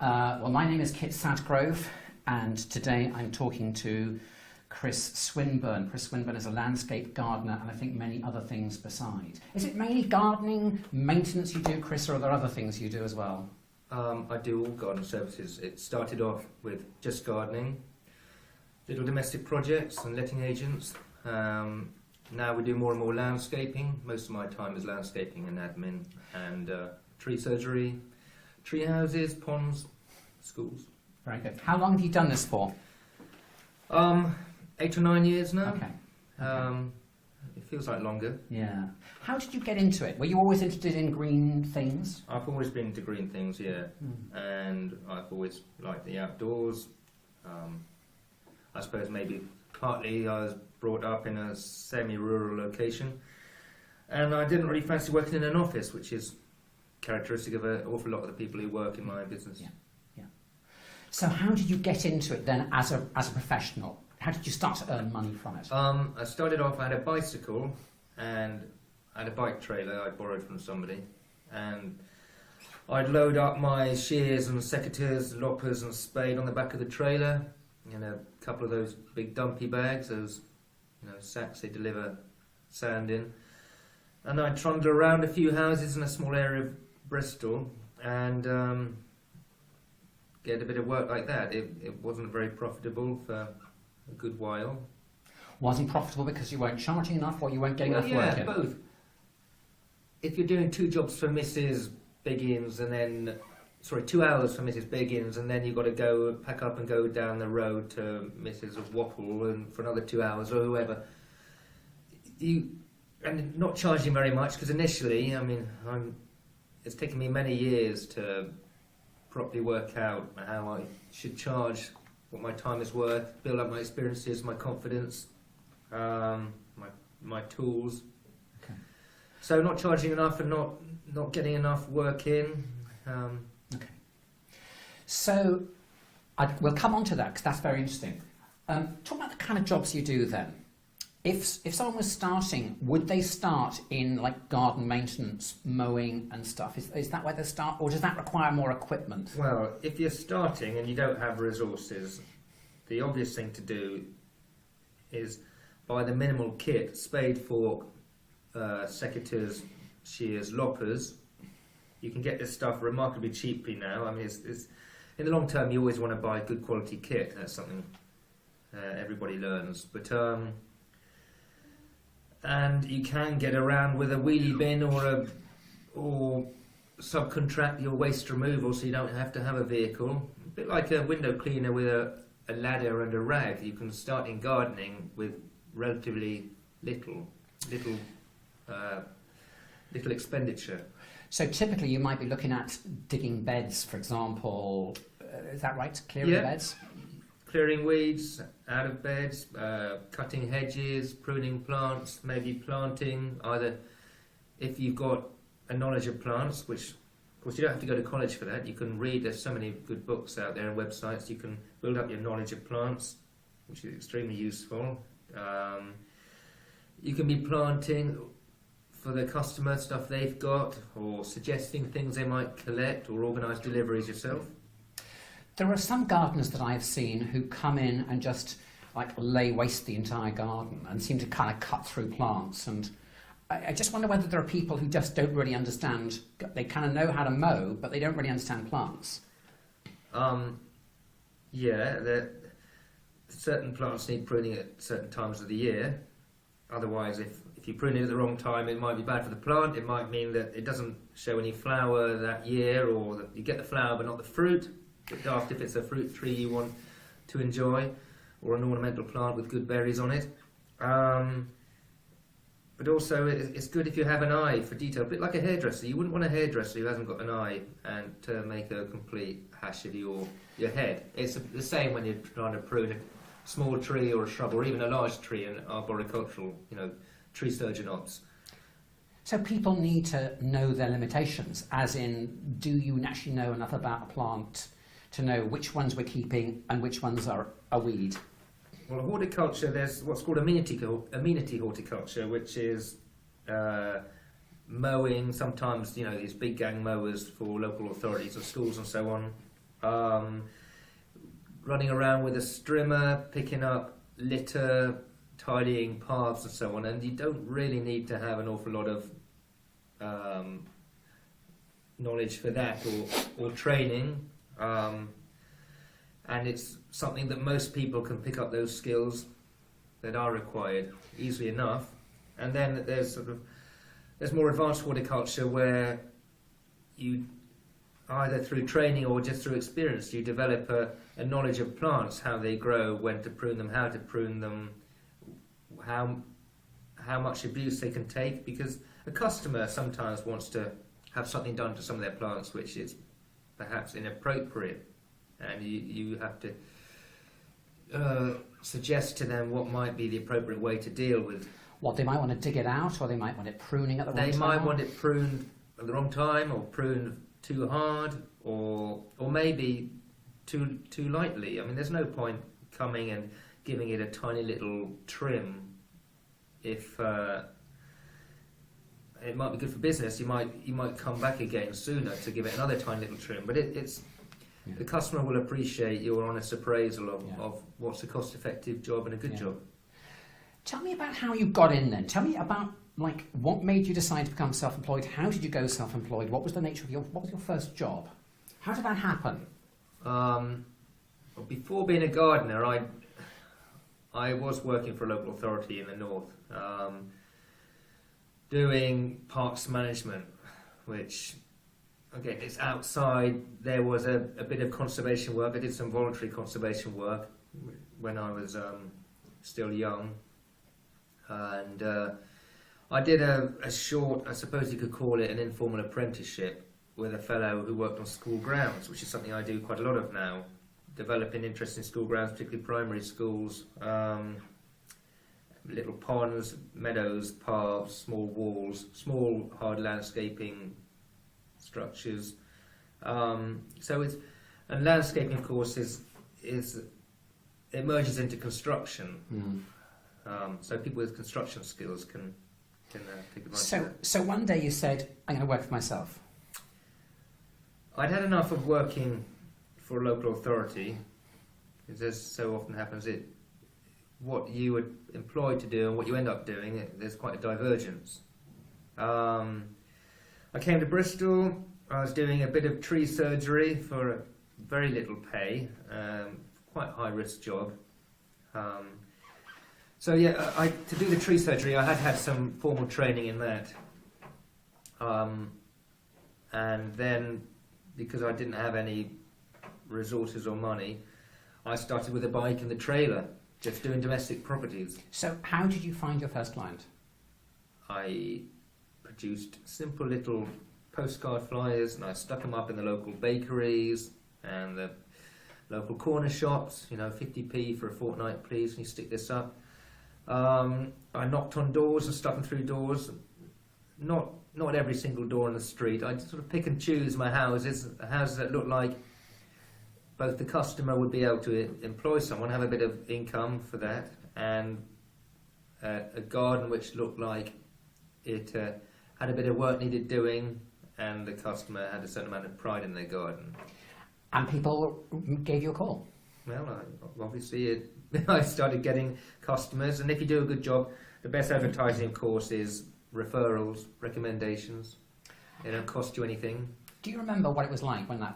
Well, my name is Kit Sadgrove, and today I'm talking to Chris Swinburne. Chris Swinburne is a landscape gardener, and I think many other things beside. Is it mainly gardening, maintenance you do, Chris, or are there other things you do as well? I do all garden services. It started off with just gardening, little domestic projects and letting agents. Now we do more and more landscaping. Most of my time is landscaping and admin, and tree surgery, tree houses, ponds, schools. Very good. How long have you done this for? 8 or 9 years now. Okay. It feels like longer. Yeah. How did you get into it? Were you always interested in green things? I've always been into green things, yeah. And I've always liked the outdoors. I suppose maybe partly I was brought up in a semi-rural location, and I didn't really fancy working in an office, which is characteristic of an awful lot of the people who work in my business. Yeah. So how did you get into it then as a professional? How did you start to earn money from it? I started off, I had a bicycle and I had a bike trailer I borrowed from somebody, and I'd load up my shears and secateurs, loppers and spade on the back of the trailer in a couple of those big dumpy bags, those sacks they deliver sand in, and I'd trundle around a few houses in a small area of Bristol and get a bit of work like that. It wasn't very profitable for a good while. Wasn't profitable because you weren't charging enough, or you weren't getting enough work in? Yeah, both. If you're doing 2 jobs for Mrs. Biggins and then 2 hours for Mrs. Biggins, and then you've got to go pack up and go down the road to Mrs. Wapple and for another 2 hours or whoever. And not charging very much, because initially, it's taken me many years to properly work out how I should charge, what my time is worth, build up my experiences, my confidence, my tools. Okay. So not charging enough and not getting enough work in. Okay. So we'll come on to that, because that's very interesting. Talk about the kind of jobs you do then. If someone was starting, would they start in like garden maintenance, mowing and stuff? Is that where they start, or does that require more equipment? Well, if you're starting and you don't have resources, the obvious thing to do is buy the minimal kit: spade, fork, secateurs, shears, loppers. You can get this stuff remarkably cheaply now. It's in the long term, you always want to buy good quality kit. That's something everybody learns. But and you can get around with a wheelie bin or subcontract your waste removal, so you don't have to have a vehicle. A bit like a window cleaner with a ladder and a rag. You can start in gardening with relatively little expenditure. So typically you might be looking at digging beds, for example. Is that right? Clearing beds? Clearing weeds out of beds, cutting hedges, pruning plants, maybe planting, either if you've got a knowledge of plants, which of course you don't have to go to college for that. You can read, there's so many good books out there and websites. You can build up your knowledge of plants, which is extremely useful. You can be planting for the customer stuff they've got, or suggesting things they might collect, or organise deliveries yourself. There are some gardeners that I've seen who come in and just like lay waste the entire garden and seem to kind of cut through plants. And I just wonder whether there are people who just don't really understand. They kind of know how to mow, but they don't really understand plants. Certain plants need pruning at certain times of the year. Otherwise, if you prune it at the wrong time, it might be bad for the plant. It might mean that it doesn't show any flower that year, or that you get the flower but not the fruit. A bit daft if it's a fruit tree you want to enjoy, or an ornamental plant with good berries on it. But also it's good if you have an eye for detail, a bit like a hairdresser. You wouldn't want a hairdresser who hasn't got an eye and to make a complete hash of your head. It's the same when you're trying to prune a small tree or a shrub, or even a large tree in arboricultural, tree surgeon ops. So people need to know their limitations, as in, do you actually know enough about a plant to know which ones we're keeping and which ones are a weed? Well, horticulture, there's what's called amenity horticulture, which is mowing, sometimes, these big gang mowers for local authorities or schools and so on, running around with a strimmer, picking up litter, tidying paths and so on, and you don't really need to have an awful lot of knowledge for that or training, and it's something that most people can pick up those skills that are required easily enough. And then there's more advanced horticulture where you, either through training or just through experience, you develop a knowledge of plants, how they grow, when to prune them, how to prune them, how much abuse they can take, because a customer sometimes wants to have something done to some of their plants which is perhaps inappropriate, and you have to suggest to them what might be the appropriate way to deal with. What, they might want to dig it out, or they might want it pruning at the wrong time? They might want it pruned at the wrong time, or pruned too hard, or maybe too lightly. I mean, there's no point coming and giving it a tiny little trim if it might be good for business. You might come back again sooner to give it another tiny little trim, but it's the customer will appreciate your honest appraisal of what's a cost-effective job and a good job. Tell me about how you got in then. Tell me about what made you decide to become self-employed. How did you go self-employed? What was the nature of what was your first job? How did that happen? Well, before being a gardener, I was working for a local authority in the north, doing parks management, which, again, it's outside. There was a bit of conservation work. I did some voluntary conservation work when I was still young, and I did a short, I suppose you could call it an informal apprenticeship, with a fellow who worked on school grounds, which is something I do quite a lot of now, developing interest in school grounds, particularly primary schools, little ponds, meadows, paths, small walls, small hard landscaping structures. And landscaping, of course, it merges into construction. So people with construction skills can take advantage of that. So one day you said, I'm going to work for myself. I'd had enough of working for a local authority, because as so often happens, what you were employed to do and what you end up doing, there's quite a divergence. I came to Bristol. I was doing a bit of tree surgery for very little pay, quite a high-risk job. To do the tree surgery, I had some formal training in that. And then, because I didn't have any resources or money, I started with a bike and the trailer, just doing domestic properties. So how did you find your first client? I produced simple little postcard flyers, and I stuck them up in the local bakeries and the local corner shops, 50p for a fortnight, please, can you stick this up? I knocked on doors and stuck them through doors. Not every single door on the street. I sort of pick and choose my houses that look like both the customer would be able to employ someone, have a bit of income for that, and a garden which looked like it had a bit of work needed doing, and the customer had a certain amount of pride in their garden. And people gave you a call? Well, I started getting customers, and if you do a good job, the best advertising, of course, is referrals, recommendations. They don't cost you anything. Do you remember what it was like when the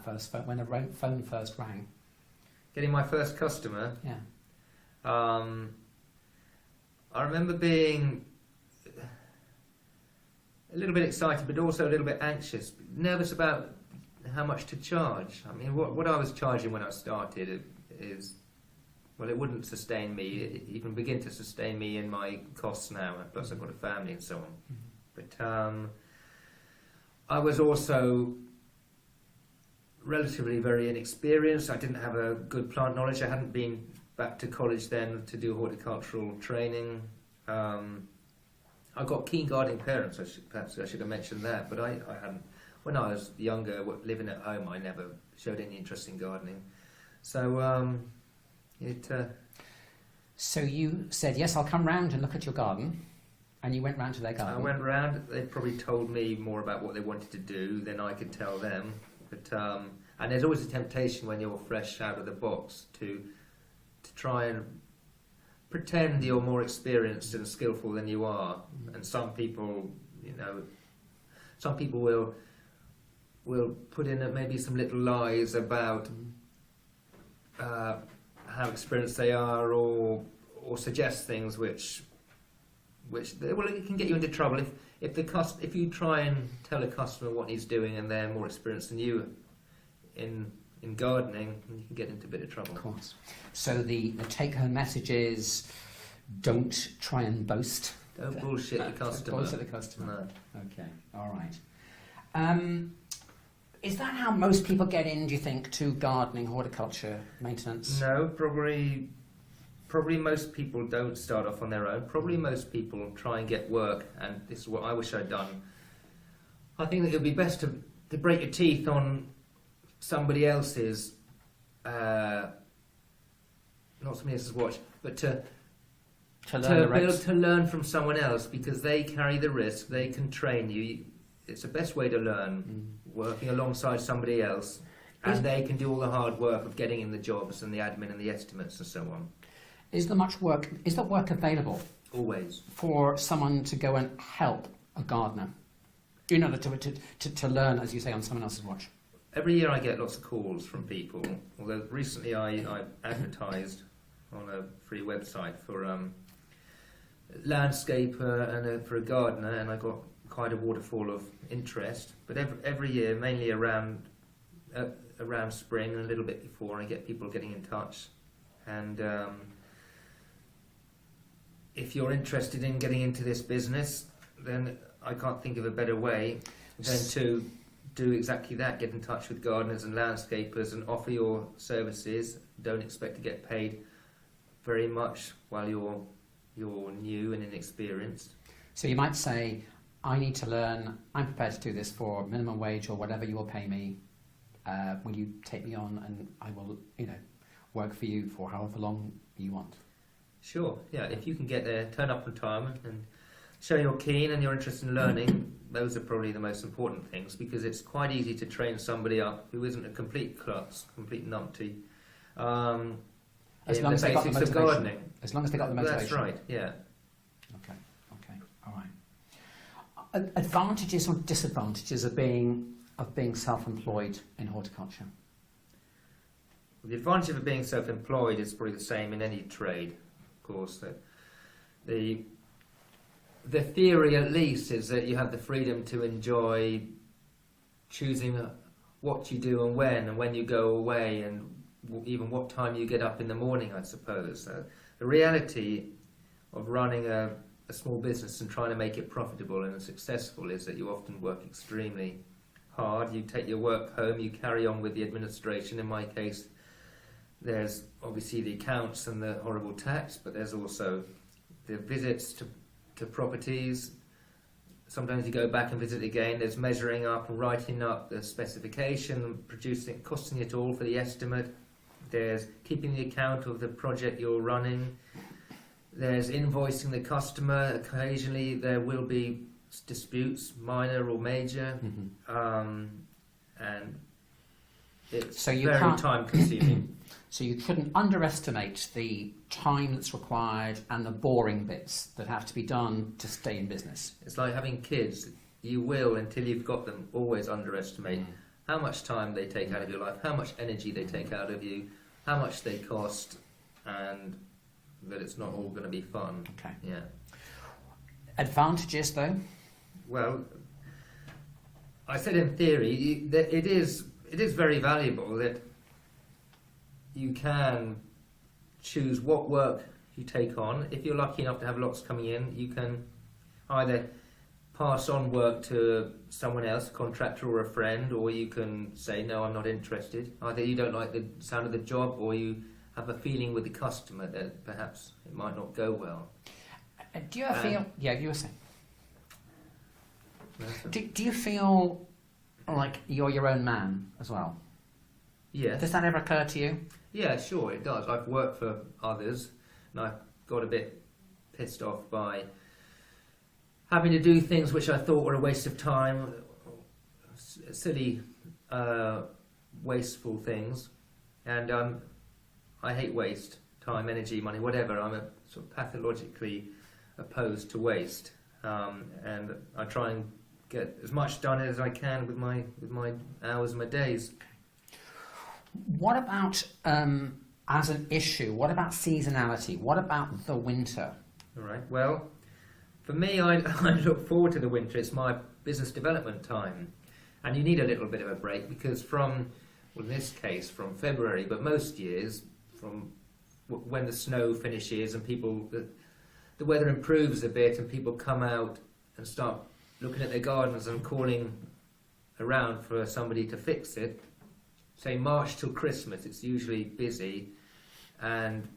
phone first rang? Getting my first customer? Yeah. I remember being a little bit excited, but also a little bit anxious, nervous about how much to charge. I mean, what I was charging when I started is, well, it wouldn't sustain me, even begin to sustain me in my costs now, plus I've got a family and so on. But I was also relatively very inexperienced. I didn't have a good plant knowledge. I hadn't been back to college then to do horticultural training. I got keen gardening parents, perhaps I should have mentioned that, but I hadn't. When I was younger, living at home, I never showed any interest in gardening. So So you said, yes, I'll come round and look at your garden, and you went round to their garden. I went round. They probably told me more about what they wanted to do than I could tell them. But And there's always a temptation when you're fresh out of the box to try and pretend you're more experienced and skillful than you are. And some people, will put in maybe some little lies about how experienced they are, or suggest things which it can get you into trouble if you try and tell a customer what he's doing and they're more experienced than you in gardening, you can get into a bit of trouble. Of course. So the take-home message is, don't try and boast. Don't bullshit the customer. Don't bullshit the customer. No. Okay. All right. Is that how most people get in, do you think, to gardening, horticulture, maintenance? No, probably most people don't start off on their own. Probably most people try and get work, and this is what I wish I'd done. I think that it would be best to break your teeth on somebody else's, not somebody else's watch, but to learn from someone else, because they carry the risk, they can train you. It's the best way to learn, working alongside somebody else, and they can do all the hard work of getting in the jobs and the admin and the estimates and so on. Is there much work? Is there work available? Always. For someone to go and help a gardener, in order to learn, as you say, on someone else's watch? Every year I get lots of calls from people. Although recently I advertised on a free website for a landscaper and for a gardener, and I got quite a waterfall of interest. But every year, mainly around spring and a little bit before, I get people getting in touch. And if you're interested in getting into this business, then I can't think of a better way than to do exactly that. Get in touch with gardeners and landscapers and offer your services. Don't expect to get paid very much while you're new and inexperienced. So you might say, I need to learn, I'm prepared to do this for minimum wage or whatever you will pay me. Will you take me on, and I will, work for you for however long you want? Sure, yeah. If you can get there, turn up on time and show you're keen and you're interested in learning, those are probably the most important things, because it's quite easy to train somebody up who isn't a complete klutz, complete numpty. As long as they got the motivation. Of gardening. As long as they got the motivation. That's right, yeah. Okay, all right. Advantages or disadvantages of being self-employed in horticulture? The advantage of being self-employed is probably the same in any trade, of course. That the theory, at least, is that you have the freedom to enjoy choosing what you do and when you go away, and even what time you get up in the morning, I suppose. The reality of running a small business and trying to make it profitable and successful is that you often work extremely hard. You take your work home, you carry on with the administration. In my case, there's obviously the accounts and the horrible tax, but there's also the visits to properties. Sometimes you go back and visit again. There's measuring up and writing up the specification, costing it all for the estimate. There's keeping the account of the project you're running. There's invoicing the customer. Occasionally there will be disputes, minor or major, and it's very time consuming. So you couldn't underestimate the time that's required and the boring bits that have to be done to stay in business. It's like having kids. You will, until you've got them, always underestimate how much time they take out of your life, how much energy they take out of you, how much they cost, and that it's not all going to be fun. Okay. Yeah. Advantages, though? Well, I said in theory that it is very valuable that you can choose what work you take on. If you're lucky enough to have lots coming in, you can either pass on work to someone else, a contractor or a friend, or you can say, no, I'm not interested. Either you don't like the sound of the job, or you have a feeling with the customer that perhaps it might not go well. Do you ever feel... Yeah, you were saying. Do you feel like you're your own man as well? Yes. Does that ever occur to you? Yeah, sure, it does. I've worked for others, and I've got a bit pissed off by having to do things which I thought were a waste of time, silly wasteful things, and I hate waste, time, energy, money, whatever. I'm a sort of pathologically opposed to waste, and I try and get as much done as I can with my hours and my days. What about as an issue? What about seasonality? What about the winter? All right. Well, for me, I look forward to the winter. It's my business development time, and you need a little bit of a break because from, well, in this case, from February, but most years from when the snow finishes and the weather improves a bit and people come out and start looking at their gardens and calling around for somebody to fix it. Say March till Christmas, it's usually busy, and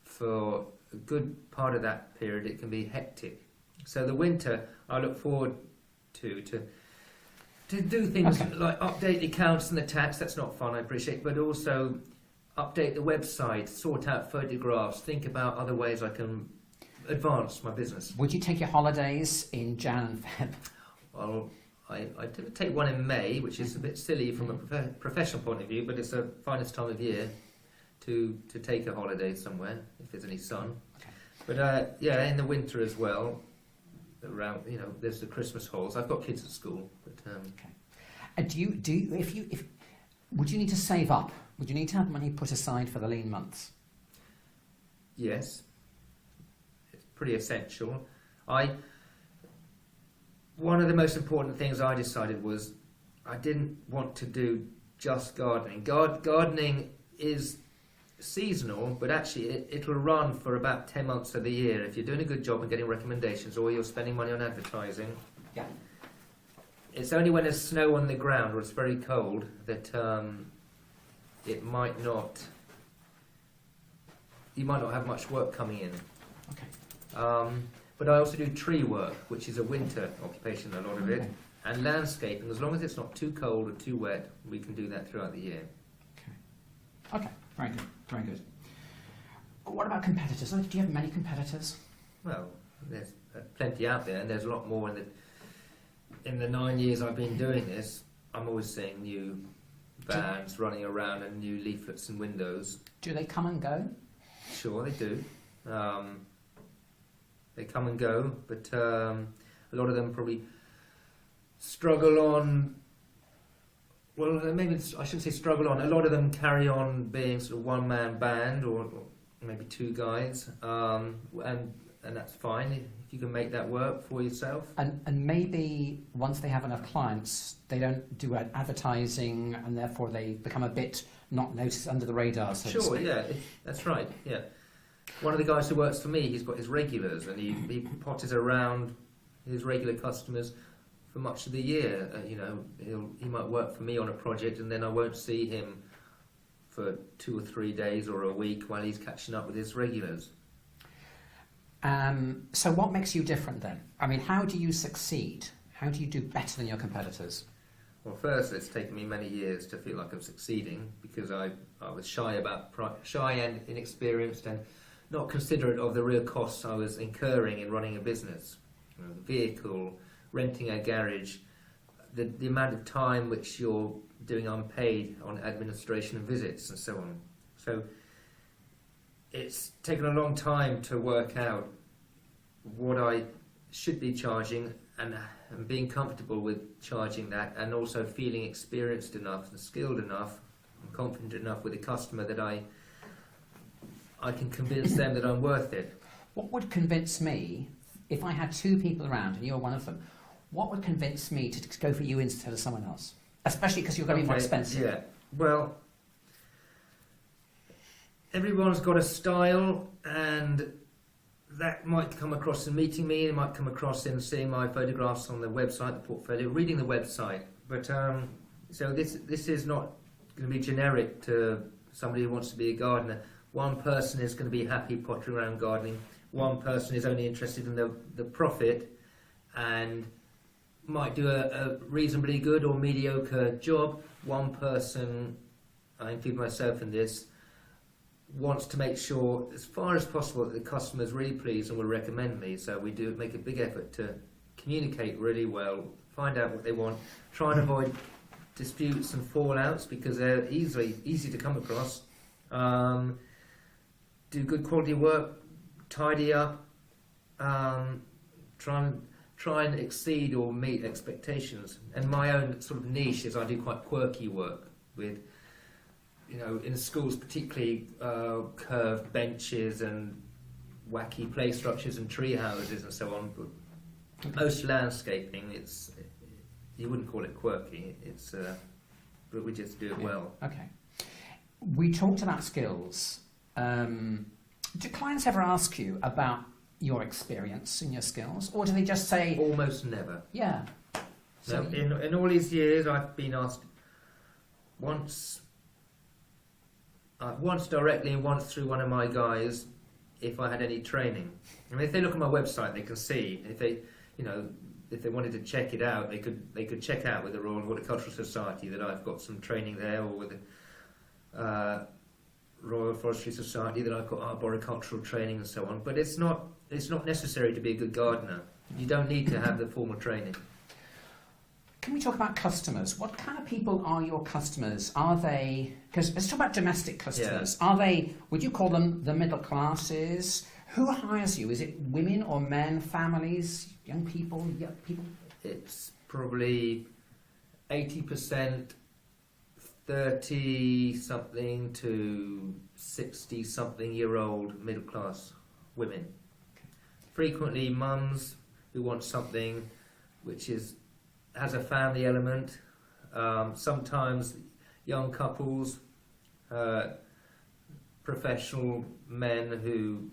for a good part of that period it can be hectic. So the winter I look forward to do things like update the accounts and the tax. That's not fun, I appreciate, but also update the website, sort out photographs, think about other ways I can advance my business. Would you take your holidays in Jan and Feb? Well, I did take one in May, which is a bit silly from a professional point of view, but it's the finest time of year to take a holiday somewhere if there's any sun. Okay. But yeah, in the winter as well. Around, there's the Christmas halls. I've got kids at school, but okay. And would you need to save up? Would you need to have money put aside for the lean months? Yes, it's pretty essential. One of the most important things I decided was I didn't want to do just gardening. Gardening is seasonal, but actually it'll run for about 10 months of the year if you're doing a good job and getting recommendations, or you're spending money on advertising. Yeah. It's only when there's snow on the ground or it's very cold that you might not have much work coming in. Okay. But I also do tree work, which is a winter occupation, a lot of it, Okay. and landscaping. As long as it's not too cold or too wet, we can do that throughout the year. Okay. Very good. Very good. What about competitors? Do you have many competitors? Well, there's plenty out there, and there's a lot more in the 9 years I've been doing this. I'm always seeing new vans running around and new leaflets and windows. Do they come and go? Sure, they do. They come and go, but a lot of them probably struggle on. Well, maybe I shouldn't say struggle on. A lot of them carry on being sort of one-man band or maybe two guys, and that's fine if you can make that work for yourself. And maybe once they have enough clients, they don't do advertising, and therefore they become a bit not noticed under the radar. So to Sure, speak. yeah, that's right. Yeah, one of the guys who works for me, he's got his regulars, and he potters around his regular customers for much of the year. He might work for me on a project, and then I won't see him for 2 or 3 days or a week while he's catching up with his regulars. So what makes you different then? I mean, how do you succeed? How do you do better than your competitors? Well, first, it's taken me many years to feel like I'm succeeding because I was shy and inexperienced and not considerate of the real costs I was incurring in running a business. The vehicle, renting a garage, the amount of time which you're doing unpaid on administration and visits and so on. So it's taken a long time to work out what I should be charging and being comfortable with charging that, and also feeling experienced enough and skilled enough and confident enough with the customer that I can convince them that I'm worth it. What would convince me, if I had two people around and you're one of them, what would convince me to go for you instead of someone else? Especially because you're going to be more expensive. Yeah, well, everyone's got a style, and that might come across in meeting me, it might come across in seeing my photographs on the website, the portfolio, reading the website. But so this is not going to be generic to somebody who wants to be a gardener. One person is going to be happy pottering around gardening. One person is only interested in the profit and might do a reasonably good or mediocre job. One person, I include myself in this, wants to make sure as far as possible that the customer's really pleased and will recommend me. So we do make a big effort to communicate really well, find out what they want, try and avoid disputes and fallouts because they're easy to come across. Do good quality work, tidy up, try and exceed or meet expectations. And my own sort of niche is I do quite quirky work with, in schools particularly curved benches and wacky play structures and tree houses and so on. But most landscaping, you wouldn't call it quirky. But we just do it well. Okay. We talked about skills. Do clients ever ask you about your experience and your skills, or do they just say? Almost never. Yeah. So no, in all these years, I've been asked once directly and once through one of my guys if I had any training. I mean, if they look at my website, they can see. If they wanted to check it out, they could check out with the Royal Horticultural Society that I've got some training there, or with the Royal Forestry Society that I've got arboricultural training and so on. But it's not necessary to be a good gardener. You don't need to have the formal training. Can we talk about customers? What kind of people are your customers? Are they, because let's talk about domestic customers. Yeah. Are they, would you call them the middle classes? Who hires you? Is it women or men, families, young people? It's probably 80% 30-something to 60-something-year-old middle-class women. Frequently mums who want something which has a family element. Sometimes young couples, professional men who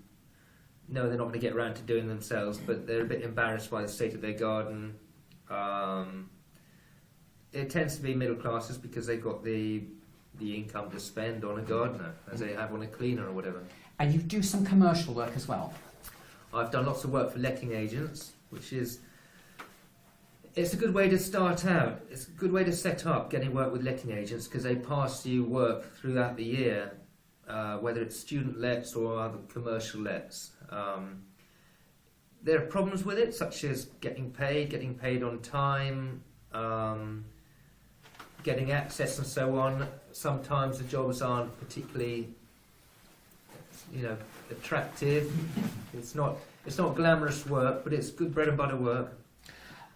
know they're not going to get around to doing themselves, but they're a bit embarrassed by the state of their garden. It tends to be middle classes because they've got the income to spend on a gardener as they have on a cleaner or whatever. And you do some commercial work as well? I've done lots of work for letting agents, it's a good way to start out. It's a good way to set up getting work with letting agents because they pass you work throughout the year, whether it's student lets or other commercial lets. There are problems with it, such as getting paid on time, getting access and so on. Sometimes the jobs aren't particularly, attractive. It's not glamorous work, but it's good bread and butter work.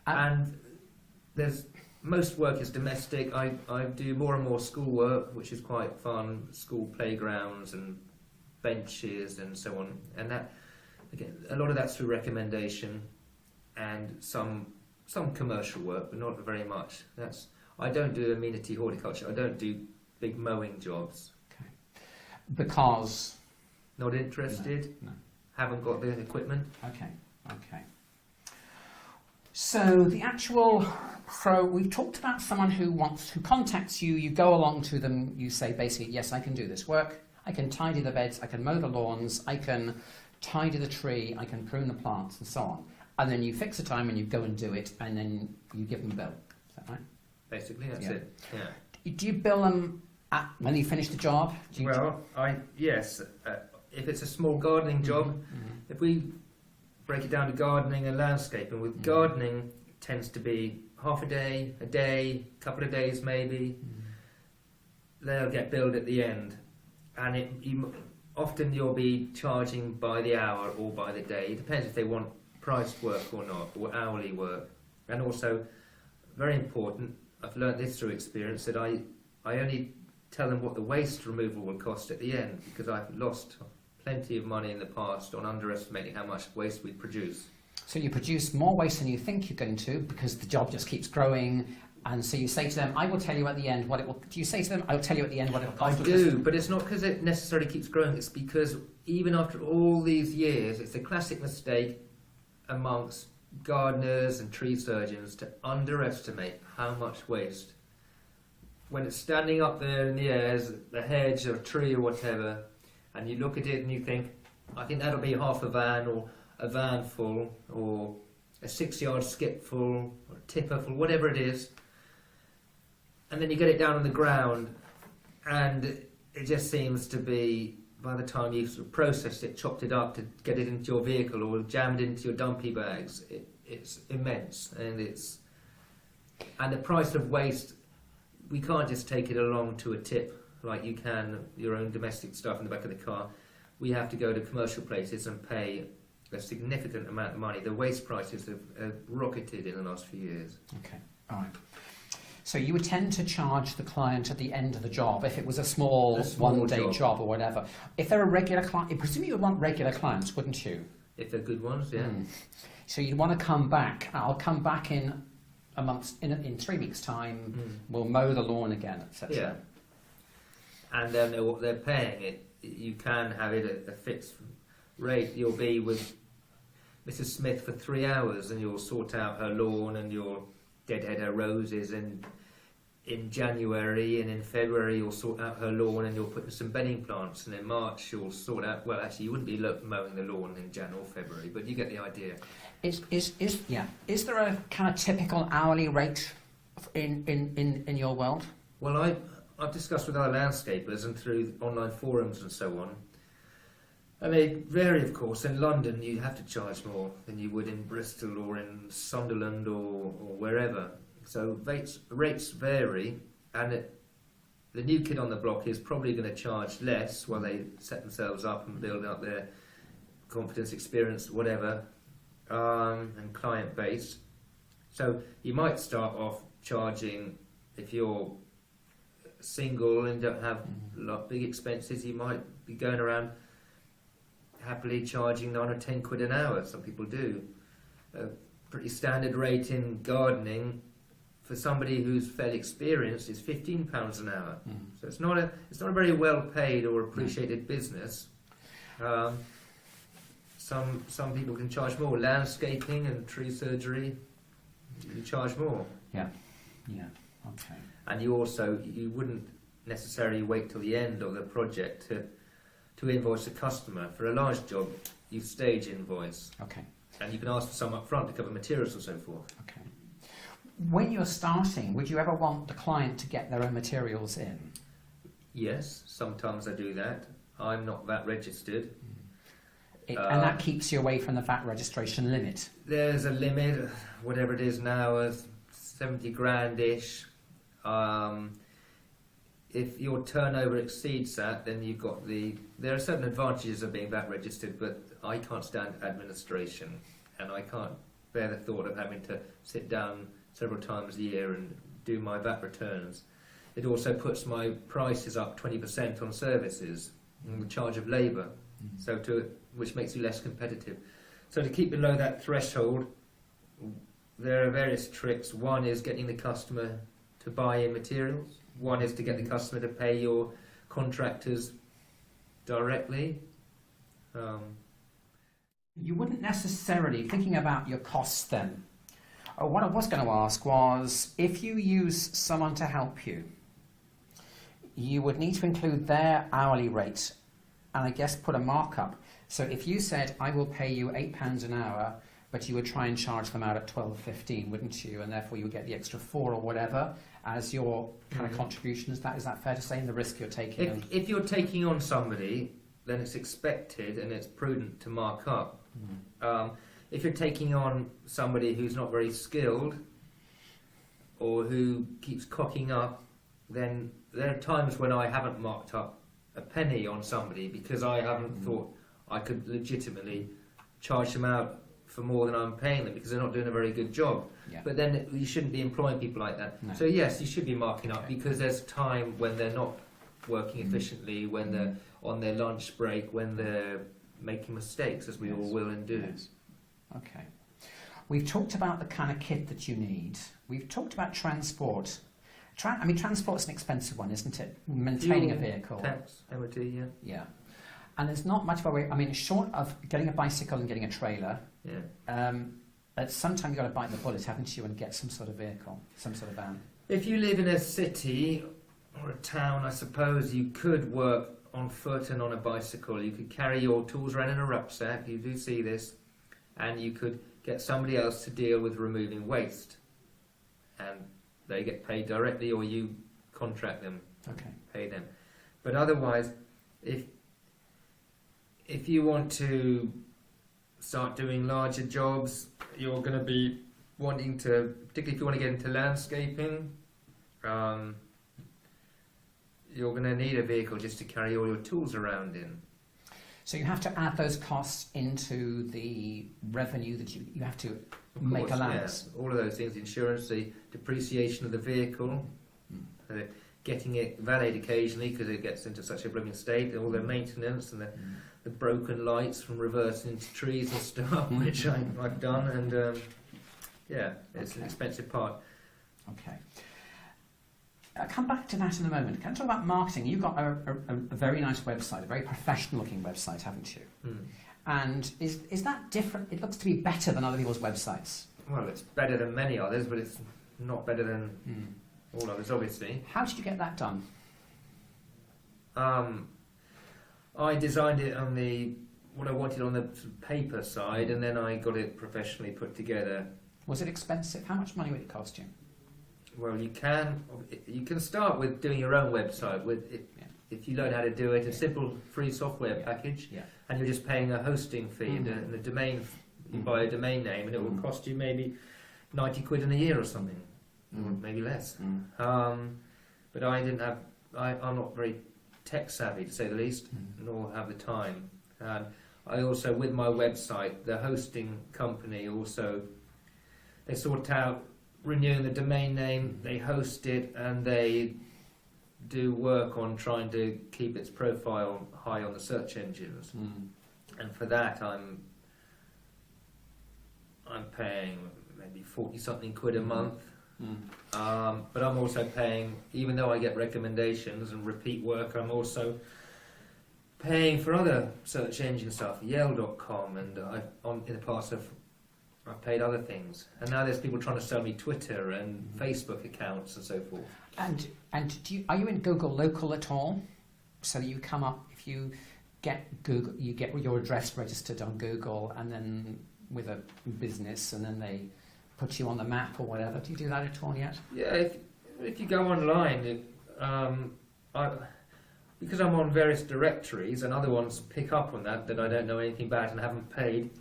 And most work is domestic. I do more and more school work, which is quite fun. School playgrounds and benches and so on. And that, again, a lot of that's through recommendation, and some commercial work, but not very much. I don't do amenity horticulture. I don't do big mowing jobs. Okay. Because? Not interested. No. Haven't got the equipment. Okay. So the actual we've talked about someone who contacts you, you go along to them, you say basically, yes, I can do this work, I can tidy the beds, I can mow the lawns, I can tidy the tree, I can prune the plants and so on. And then you fix a time and you go and do it, and then you give them a bill. Is that right? Basically, that's it. Yeah. Do you bill them when you finish the job? Yes. If it's a small gardening job, if we break it down to gardening and landscaping, with gardening it tends to be half a day, couple of days maybe. They'll get billed at the end, and often you'll be charging by the hour or by the day. It depends if they want priced work or not, or hourly work. And also, very important, I've learnt this through experience, that I only tell them what the waste removal will cost at the end, because I've lost plenty of money in the past on underestimating how much waste we produce. So you produce more waste than you think you're going to, because the job just keeps growing, and so you say to them, I will tell you at the end what it will... Do you say to them, I'll tell you at the end what it will cost? I do, but it's not because it necessarily keeps growing, it's because even after all these years, it's a classic mistake amongst gardeners and tree surgeons to underestimate how much waste. When it's standing up there in the air as the hedge or a tree or whatever, and you look at it and you think, I think that'll be half a van, or a van full, or a 6-yard skip full, or a tipper full, whatever it is. And then you get it down on the ground, and it just seems to be, by the time you've sort of processed it, chopped it up to get it into your vehicle or jammed into your dumpy bags, it's immense. And the price of waste we can't just take it along to a tip like you can your own domestic stuff in the back of the car. We have to go to commercial places and pay a significant amount of money. The waste prices have rocketed in the last few years. Okay, all right. So you would tend to charge the client at the end of the job if it was a small one-day job or whatever. If they're a regular client, presumably you would want regular clients, wouldn't you? If they're good ones, yeah. So you'd want to come back. I'll come back in a month, in 3 weeks' time. We'll mow the lawn again, etc. Yeah. And they'll know what they're paying. You can have it at a fixed rate. You'll be with Mrs. Smith for 3 hours, and you'll sort out her lawn and you'll deadhead her roses. And in January and in February, you'll sort out her lawn and you'll put in some bedding plants. And in March, you'll sort out. Well, actually, you wouldn't be mowing the lawn in January or February, but you get the idea. Is there a kind of typical hourly rate in your world? Well, I've discussed with other landscapers and through online forums and so on. And they vary, of course. In London, you have to charge more than you would in Bristol or in Sunderland or wherever. So rates vary, and the new kid on the block is probably going to charge less while they set themselves up and build up their confidence, experience, whatever, and client base. So you might start off charging, if you're single and don't have big expenses, you might be going around happily charging 9 or 10 quid an hour. Some people do. A pretty standard rate in gardening for somebody who's fairly experienced is £15 an hour. So it's not a very well paid or appreciated business. Some people can charge more. Landscaping and tree surgery, you charge more. Yeah. Okay. And you wouldn't necessarily wait till the end of the project to invoice the customer. For a large job, you stage invoice. Okay. And you can ask for some up front to cover materials and so forth. Okay. When you're starting, would you ever want the client to get their own materials in? Yes, sometimes I do that. I'm not VAT registered. And that keeps you away from the VAT registration limit? There's a limit, whatever it is now, of 70 grand-ish. If your turnover exceeds that, then you've got there are certain advantages of being VAT registered, but I can't stand administration, and I can't bear the thought of having to sit down several times a year and do my VAT returns. It also puts my prices up 20% on services and the charge of labour, which makes you less competitive. So to keep below that threshold, there are various tricks. One is getting the customer to buy in materials. One is to get the customer to pay your contractors directly. You wouldn't necessarily, thinking about your costs then, what I was going to ask was, if you use someone to help you, you would need to include their hourly rate and I guess put a markup. So if you said, I will pay you £8 an hour, but you would try and charge them out at £12.15, wouldn't you? And therefore you would get the extra 4 or whatever as your kind of contribution. Is that fair to say, in the risk you're taking? If you're taking on somebody, then it's expected and it's prudent to mark up. If you're taking on somebody who's not very skilled or who keeps cocking up, then there are times when I haven't marked up a penny on somebody because I haven't thought I could legitimately charge them out for more than I'm paying them because they're not doing a very good job. Yeah. But then you shouldn't be employing people like that. No. So yes, you should be marking up because there's time when they're not working efficiently, when they're on their lunch break, when they're making mistakes, as we all will and do. Yes. Okay. We've talked about the kind of kit that you need. We've talked about transport. Transport's an expensive one, isn't it? Maintaining a vehicle. Tax, MOT, yeah. Yeah. And there's not much of a way, short of getting a bicycle and getting a trailer, at some time you've got to bite the bullet, haven't you, and get some sort of vehicle, some sort of van. If you live in a city or a town, I suppose you could work on foot and on a bicycle. You could carry your tools around in a rucksack, you do see this, and you could get somebody else to deal with removing waste. And they get paid directly, or you contract them, pay them. But otherwise, if you want to start doing larger jobs, you're going to be wanting to, particularly if you want to get into landscaping, you're going to need a vehicle just to carry all your tools around in. So you have to add those costs into the revenue that you have to make allowance. Yeah. All of those things, the insurance, the depreciation of the vehicle, getting it valeted occasionally because it gets into such a blooming state, all the maintenance and the broken lights from reversing into trees and stuff, which I've done, and it's an expensive part. Okay. I'll come back to that in a moment. Can I talk about marketing? You've got a very nice website, a very professional-looking website, haven't you? And is that different? It looks to be better than other people's websites. Well, it's better than many others, but it's not better than all others, obviously. How did you get that done? I designed it on what I wanted on the paper side, and then I got it professionally put together. Was it expensive? How much money would it cost you? Well, you can start with doing your own website if you learn how to do it, a simple free software package, and you're just paying a hosting fee and a domain. You buy a domain name, and it will cost you maybe 90 quid in a year or something, or maybe less. But I'm not very tech savvy, to say the least, nor have the time. I also, with my website, the hosting company also, they sort out renewing the domain name, they host it, and they do work on trying to keep its profile high on the search engines. And for that, I'm paying maybe 40-something quid a month. But I'm also paying, even though I get recommendations and repeat work, I'm also paying for other search engine stuff, Yale.com, and in the past I've paid other things, and now there's people trying to sell me Twitter and Facebook accounts and so forth. And are you in Google Local at all? So you come up, if you get Google, you get your address registered on Google, and then with a business, and then they put you on the map or whatever. Do you do that at all yet? Yeah, if you go online, because I'm on various directories, and other ones pick up on that I don't know anything about and haven't paid.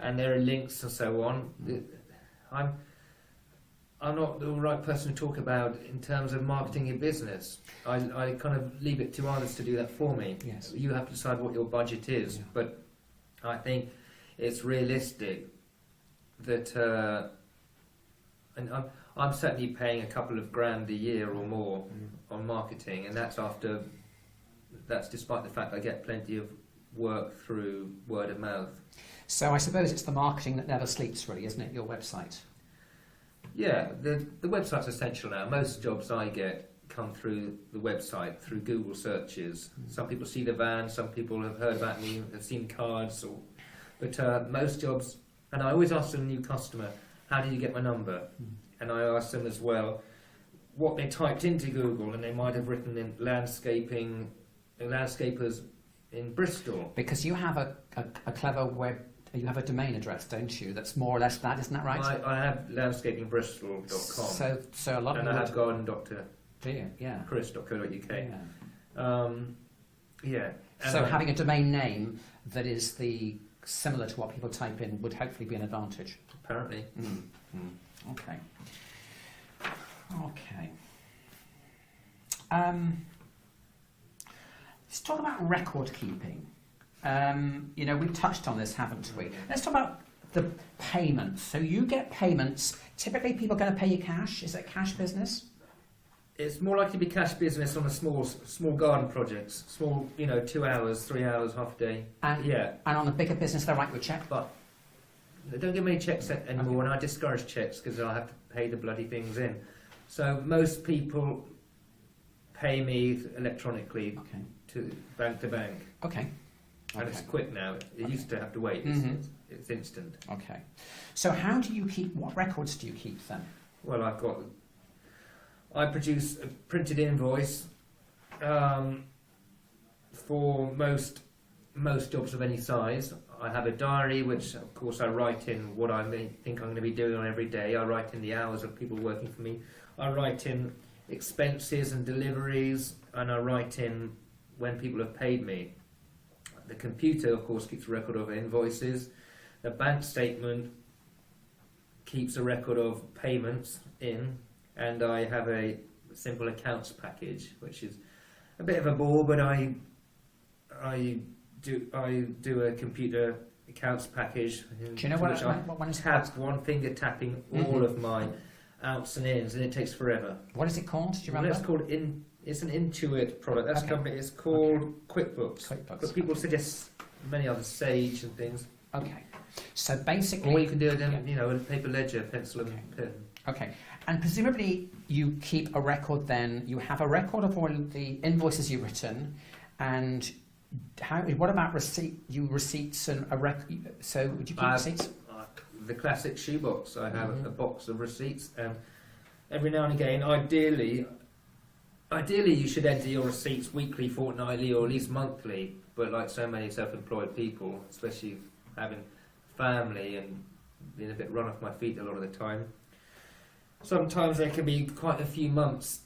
And there are links and so on. I'm not the right person to talk about in terms of marketing your business. I kind of leave it to others to do that for me. Yes. You have to decide what your budget is, but I think it's realistic that, and I'm certainly paying a couple of grand a year or more on marketing, and that's despite the fact I get plenty of work through word of mouth. So I suppose it's the marketing that never sleeps, really, isn't it, your website? Yeah, the website's essential now. Most jobs I get come through the website, through Google searches. Some people see the van, some people have heard about me, have seen cards, but most jobs, and I always ask a new customer, how did you get my number? And I ask them as well what they typed into Google, and they might have written in landscapers in Bristol. Because you have a clever you have a domain address, don't you? That's more or less that, isn't that right? I have landscapingbristol.com. So a lot of and I have garden doctor. Yeah. Chris.co.uk. Yeah. So having a domain name that is similar to what people type in would hopefully be an advantage. Apparently. Okay. Let's talk about record keeping. We've touched on this, haven't we? Let's talk about the payments. So you get payments. Typically, people are going to pay you cash. Is it cash business? It's more likely to be cash business on the small garden projects. Small, 2 hours, 3 hours, half a day. And on the bigger business, they'll write you a cheque. But they don't give me checks anymore, and I discourage checks because I have to pay the bloody things in. So most people pay me electronically to bank. Okay. And it's quick now. It used to have to wait. It's instant. Okay. So what records do you keep then? Well, I produce a printed invoice for most jobs of any size. I have a diary, which of course I write in what I think I'm going to be doing on every day. I write in the hours of people working for me. I write in expenses and deliveries, and I write in when people have paid me. The computer, of course, keeps a record of invoices. The bank statement keeps a record of payments in, and I have a simple accounts package, which is a bit of a bore, but I do a computer accounts package. Do you know what one is tap called? one finger tapping all of my outs and ins, and it takes forever. What is it called? Do you remember? It's called It's an Intuit product. That's company. It's called QuickBooks. But people suggest many others, Sage and things. Okay. So basically, or you can do it in a paper ledger, pencil and pen. Okay. And presumably you keep a record then. You have a record of all the invoices you've written, and what about receipts and a record? So would you keep receipts? The classic shoebox. I have a box of receipts, and every now and again, ideally you should enter your receipts weekly, fortnightly, or at least monthly. But like so many self-employed people, especially having family and being a bit run off my feet a lot of the time, sometimes there can be quite a few months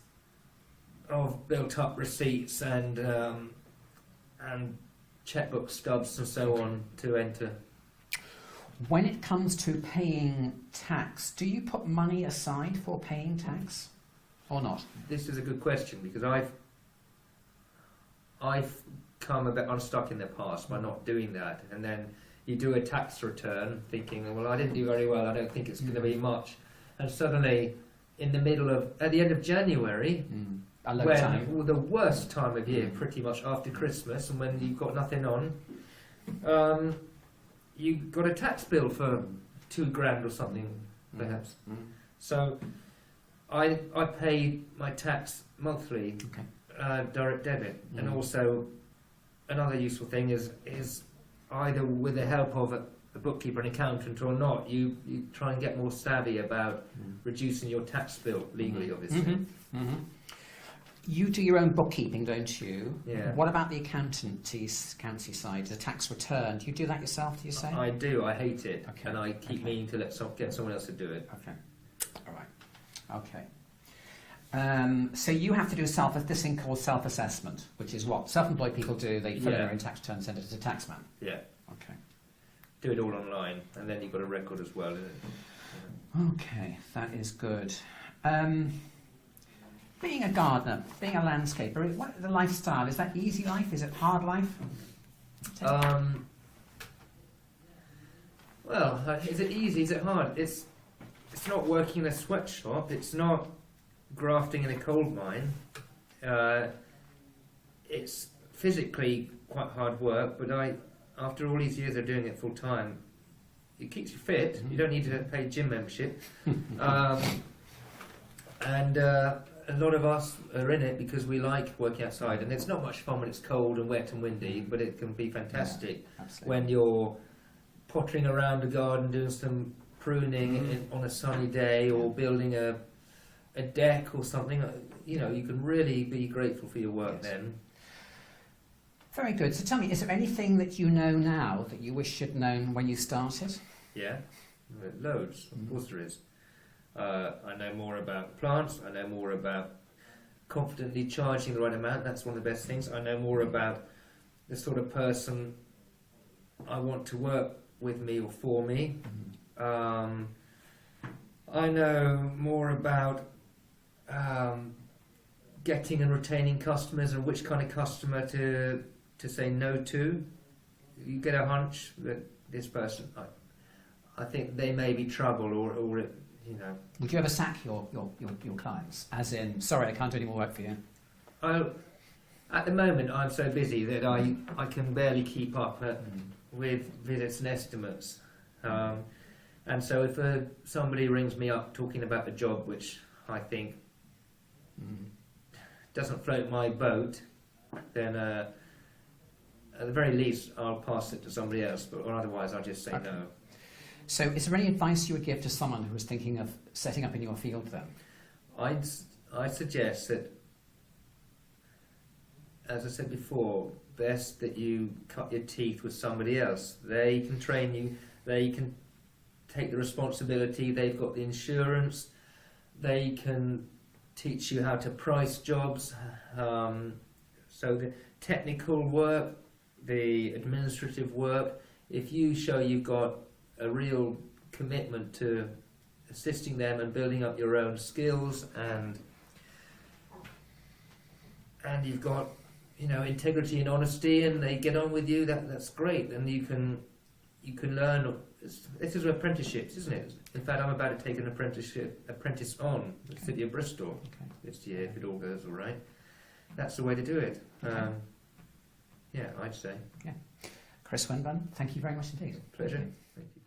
of built-up receipts and checkbook stubs and so on to enter. When it comes to paying tax, do you put money aside for paying tax or not? This is a good question, because I've come a bit unstuck in the past by not doing that, and then you do a tax return thinking, well, I didn't do very well, I don't think it's going to be much, and suddenly at the end of January, when the worst time of year, pretty much after Christmas, and when you've got nothing on, you got a tax bill for $2,000 or something, perhaps. So I pay my tax monthly, direct debit, and also another useful thing is either with the help of a bookkeeper, an accountant, or not, you try and get more savvy about reducing your tax bill legally, obviously. You do your own bookkeeping, don't you? Yeah. What about the accountancy side, the tax return? Do you do that yourself, do you say? I do. I hate it. Okay. And I keep meaning to get someone else to do it. Okay. All right. Okay. So you have to do this thing called self-assessment, which is what self-employed people do. They fill in their own tax return and send it to the taxman. Yeah. Okay. Do it all online, and then you've got a record as well, isn't it? Okay, that is good. Being a gardener, being a landscaper, what the lifestyle? Is that easy life? Is it hard life? Well, is it easy? Is it hard? It's not working in a sweatshop. It's not grafting in a coal mine. It's physically quite hard work, but after all these years of doing it full time, it keeps you fit. You don't need to pay gym membership. And a lot of us are in it because we like working outside, and it's not much fun when it's cold and wet and windy, but it can be fantastic when you're pottering around the garden doing some pruning on a sunny day, or building a deck or something. You can really be grateful for your work then. Very good. So tell me, is there anything that you know now that you wish you'd known when you started? Yeah, loads. Of course there is. I know more about plants. I know more about confidently charging the right amount. That's one of the best things. I know more about the sort of person I want to work with me or for me. I know more about getting and retaining customers, and which kind of customer to say no to. You get a hunch that this person, I think they may be trouble, or it, Would you ever sack your clients? As in, sorry, I can't do any more work for you? At the moment, I'm so busy that I can barely keep up with visits and estimates. And so if somebody rings me up talking about a job which I think doesn't float my boat, then at the very least I'll pass it to somebody else, but otherwise I'll just say no. So is there any advice you would give to someone who was thinking of setting up in your field then? I'd suggest that, as I said before, best that you cut your teeth with somebody else. They can train you, they can take the responsibility, they've got the insurance, they can teach you how to price jobs. So the technical work, the administrative work, if you show you've got a real commitment to assisting them and building up your own skills and and you've got, you know, integrity and honesty, and they get on with you, that's great. And you can learn. This is apprenticeships, isn't it? In fact, I'm about to take an apprentice on at the City of Bristol this year, if it all goes all right. That's the way to do it. Yeah, I'd say. Yeah. Chris Winburn, thank you very much indeed. Pleasure. Thank you.